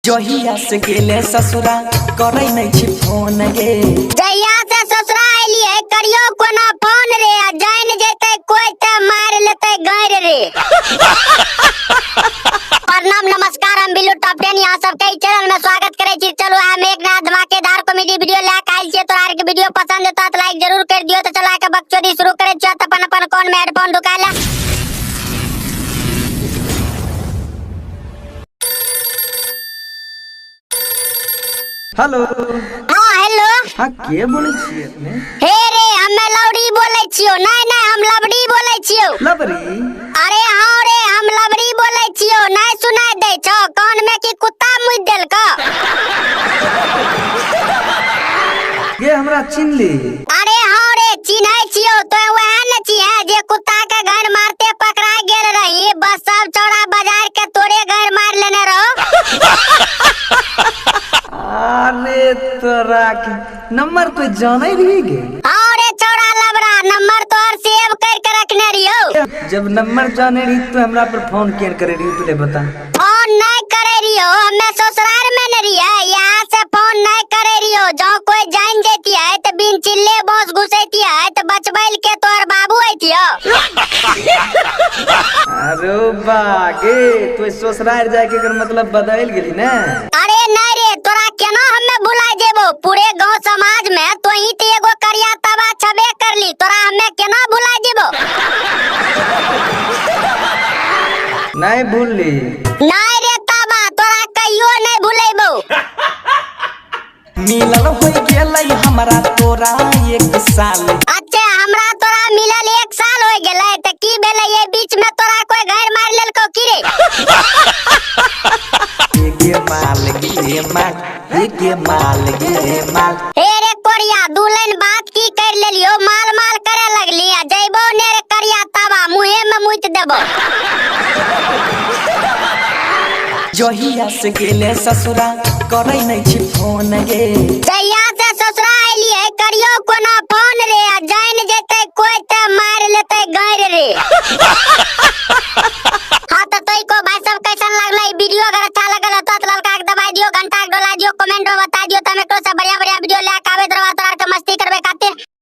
जहिया से गेले ससुरा करे नहीं छी फोन गे। जहिया से ससुरा आइली है करियो कोनो फोन रे, जान जेते कोई ते मार लेते गैर रे। प्रणाम नमस्कार, हम बिल्लू टॉप 10 यहाँ सबके चैनल में स्वागत करे छी। चलो हम एक नया धमाकेदार कॉमेडी वीडियो लेके आइल छी। तोरा के वीडियो पसंद है तो लाइक जरूर कर दियो। तो चला के बकचोदी शुरू करे छी। अपन कान में हेडफोन ढुका ले। हेलो। हां हेलो। हां के बोले छी अपने? हे रे हमे लवड़ी बोले छियो। नहीं हम लवड़ी बोले छियो। लवड़ी? अरे हां रे हम लवड़ी बोले छियो। नहीं सुनाई दे छो कान में की कुत्ता मुद देल का? ये हमरा चिन्ह ली। अरे हां रे चिन्है छियो तो वह न छिए जे कुत्ता के घर मारते पकड़ा गेल रही। बस सब चौड़ा बाजार के तोरे घर मार लेने रहो। अरे तोरा के नंबर तो जाने रही गे। हां रे चौड़ा लबड़ा नंबर तो और सेव करके रखने रियो। जब नंबर जाने रही तो हमरा पर फोन केन करे रही पहले बता। फोन नहीं करे रियो, हमें ससुराल में न रिया। यहाँ से फोन नहीं करे रियो। जो कोई जान जेती है तो बिन चिल्ले बॉस घुसेती है तो बचबैल के तोर बाबू आइतियो। अरे बागे तू ससुराल जाए के मतलब बदल गेली ना। अरे नहीं रे तोरा केना हमें भुला जेबो? पूरे गांव समाज में तो ही ते एगो करिया तबा छबे करली। तोरा हमें केना भुला जेबो? नहीं भूलली। नहीं रे तबा तोरा कहियो नहीं भुलेबो। मिलल हो गेलै हमरा तोरा 1 साल। अच्छा हमरा तोरा मिलल 1 साल हो गेलै त की भेलै? ये बीच में तोरा कोई घर मार लेलको की रे? गे माल गे माल गे माल गे माल। हे रे कोरिया दू लाइन बात की कर लेलियो? माल माल करे लगली। जइबो ने रे करिया तबा मुहे में मुइत देबो। जहिया से गेले ससुरा करे नहीं छी फोन गे। जहिया से ससुरा आइली है करियो कोनो फोन रे, जान जेते कोई ते मार लेते गैर रे।